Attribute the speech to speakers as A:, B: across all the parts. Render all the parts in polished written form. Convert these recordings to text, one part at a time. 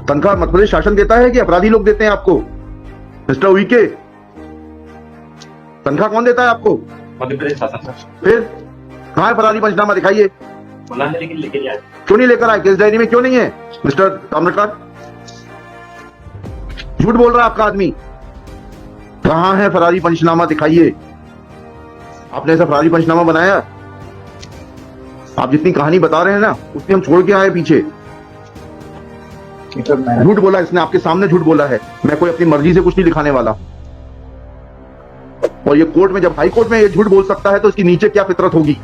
A: तनख्वाह मध्य प्रदेश शासन देता है कि अपराधी लोग देते हैं आपको? मिस्टर वीके, तनख्वाह कौन देता है आपको?
B: मध्य प्रदेश शासन सर।
A: फिर कहाँ है फरारी पंचनामा? दिखाइए।
B: बोला है लेकिन लेके जाए।
A: क्यों नहीं लेकर आए? केस डायरी में क्यों नहीं है? मिस्टर ताम्रकार, झूठ बोल रहा है आपका आदमी। कहाँ है फरारी पंचनामा? दिखाइए। आपने ऐसा फरारी पंचनामा बनाया? आप जितनी कहानी बता रहे हैं ना, उतनी हम छोड़ के आए पीछे। झूठ बोला इसने, आपके सामने झूठ बोला है। मैं कोई अपनी मर्जी से कुछ नहीं लिखाने वाला। और ये कोर्ट में, जब हाई कोर्ट में ये झूठ बोल सकता है तो इसकी नीचे क्या फितरत होगी?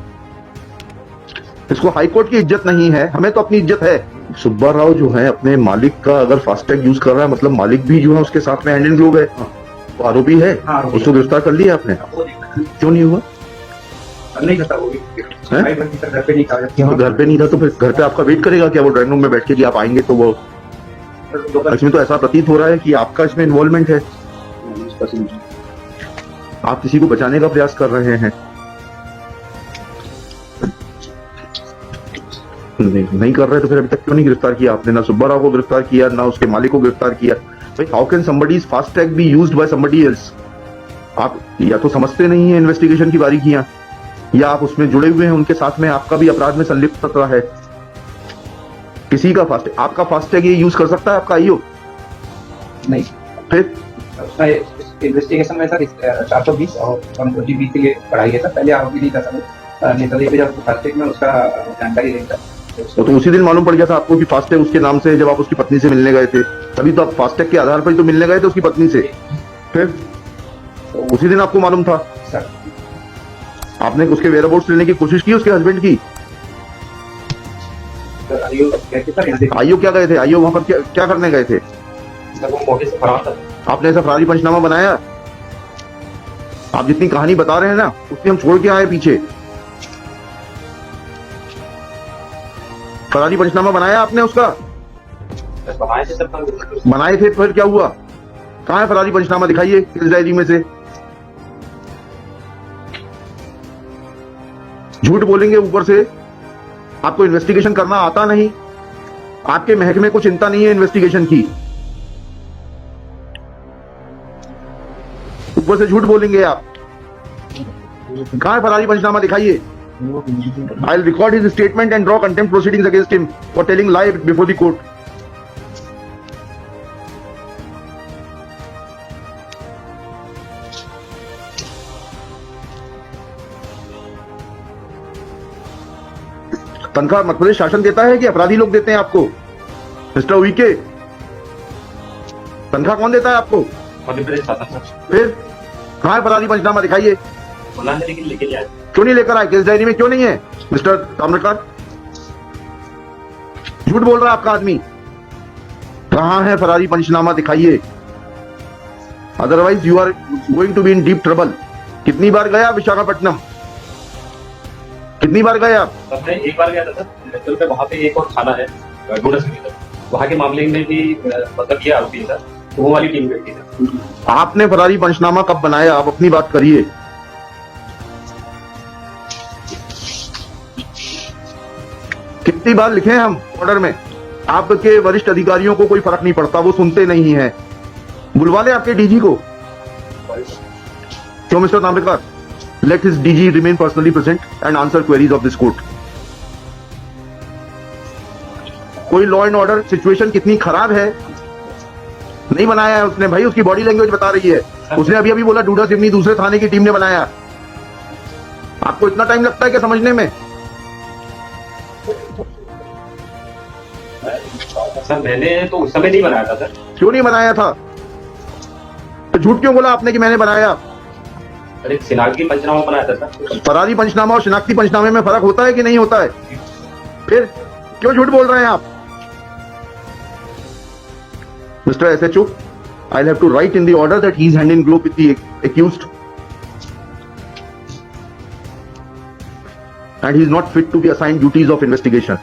A: इसको हाई कोर्ट की इज्जत नहीं है, हमें तो अपनी इज्जत है। सुब्बा राव जो है अपने मालिक का अगर फास्टैग यूज कर रहा है, मतलब मालिक भी जो है उसके साथ में हैंड इन ग्लोव है, तो आरोपी है। उसको गिरफ्तार कर लिया आपने? क्यों नहीं हुआ?
B: नहीं करता वो भी। घर पे नहीं था।
A: तो घर पे नहीं था तो फिर घर पे आपका वेट करेगा क्या वो ड्राइंग रूम में बैठ के कि आप आएंगे? तो वो इसमें तो ऐसा प्रतीत हो रहा है कि आपका इसमें इन्वॉल्वमेंट है। आप किसी को बचाने का प्रयास कर रहे हैं। नहीं कर रहे तो फिर अभी तक क्यों नहीं गिरफ्तार किया आपने? ना सुब्बा राव को गिरफ्तार किया, ना उसके मालिक को गिरफ्तार किया। भाई, how can somebody's FASTag be used by somebody else? आप या तो समझते नहीं है इन्वेस्टिगेशन की बारीकियां, या आप उसमें जुड़े हुए हैं उनके साथ में, आपका भी अपराध में संलिप्तता है। किसी का फास्टैग, आपका फास्टैग ये यूज कर सकता है आपका आईओ?
B: नहीं।
A: फिर
B: इन्वेस्टिगेशन में सर 420 और 120 के लिए पढ़ाई है सर। पहले आरोपी नहीं था सर, नेताजी पे जब फास्टैग में उसका जानकारी नहीं था।
A: तो उसी दिन मालूम पड़ गया था आपको कि फास्टैग उसके नाम से, जब आप उसकी पत्नी से मिलने गए थे? तभी तो आप फास्टैग के आधार पर ही तो मिलने गए थे उसकी पत्नी से। फिर तो उसी दिन आपको मालूम था
B: सर।
A: आपने उसके वेयरअबाउट्स लेने की कोशिश की उसके हस्बैंड की? आईओ क्या गए थे? आईओ वहां पर क्या करने गए थे?
B: सर वो मौके से फरार था।
A: आपने ऐसा फरारी पंचनामा बनाया? आप जितनी कहानी बता रहे हैं ना, उतनी हम छोड़ के आए पीछे। फरारी पंचनामा बनाया आपने उसका? बनाए थे, फिर क्या हुआ? कहाँ है फरारी पंचनामा? दिखाइए केस डायरी में से। झूठ बोलेंगे ऊपर से। आपको इन्वेस्टिगेशन करना आता नहीं, आपके महकमे को चिंता नहीं है इन्वेस्टिगेशन की, ऊपर से झूठ बोलेंगे आप। कहाँ है फरारी पंचनामा? दिखाइए। I'll record his statement and draw contempt proceedings against him for telling lie before the court. तनख्वाह मध्य प्रदेश शासन देता है कि अपराधी लोग देते हैं आपको? मिस्टर वीके, तनख्वाह कौन देता है आपको?
B: मध्य प्रदेश शासन सर।
A: फिर कहाँ है फरारी पंचनामा? दिखाइए।
B: बोला है लेकिन लेके जाए।
A: क्यों नहीं लेकर आए? केस डायरी में क्यों नहीं है? मिस्टर ताम्रकार, झूठ बोल रहा है आपका आदमी। कहाँ है फरारी पंचनामा? दिखाइए। Otherwise you are going to be in deep trouble. कितनी बार गया विशाखापट्टनम? कितनी बार गए आप?
B: मैं एक बार गया था सर। पे वहाँ पे एक और थाना है डूडस में, वहाँ के मामले में भी मतलब ये आरोपी था, तो वो वाली टीम गई थी।
A: आपने फरारी पंचनामा कब बनाया? आप अपनी बात करिए। कितनी बार लिखे हैं हम ऑर्डर में? आपके वरिष्ठ अधिकारियों को कोई फर्क नहीं पड़ता, वो सुनते नहीं है। बुलवा ले आपके डीजी को। क्यों mister Tamrakar? Let his DG remain personally present and answer queries of this court. कोई लॉ एंड ऑर्डर सिचुएशन कितनी खराब है, नहीं बनाया है उसने। भाई, उसकी बॉडी लैंग्वेज बता रही है। उसने अभी बोला डूडा सिवनी दूसरे थाने की टीम ने बनाया। आपको इतना टाइम लगता है क्या समझने में?
B: सर मैंने तो उस समय नहीं बनाया था सर।
A: क्यों नहीं बनाया था? तो झूठ क्यों बोला आपने कि मैंने बनाया?
B: अरे शिनाख्ती पंचनामा बनाया था सर।
A: फरारी पंचनामा और शिनाख्ती पंचनामे में फर्क होता है कि नहीं होता है? फिर क्यों झूठ बोल रहे हैं आप? Mister SHO, I'll have to write in the order that he's hand in glove with the accused and he's not fit to be assigned duties of investigation.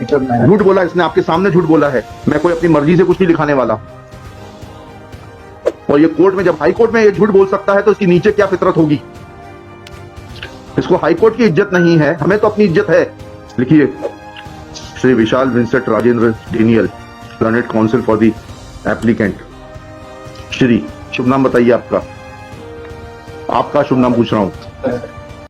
A: झूठ बोला इसने, आपके सामने झूठ बोला है। मैं कोई अपनी मर्जी से कुछ नहीं लिखाने वाला। और ये कोर्ट में, जब हाई कोर्ट में ये झूठ बोल सकता है तो इसकी नीचे क्या फितरत होगी? इसको हाई कोर्ट की इज्जत नहीं है, हमें तो अपनी इज्जत है। लिखिए। Shri Vishal Vincent Rajendra Daniel, learned counsel for the applicant. Shri, शुभ नाम बताइए आपका। आपका शुभ नाम पूछ रहा हूँ।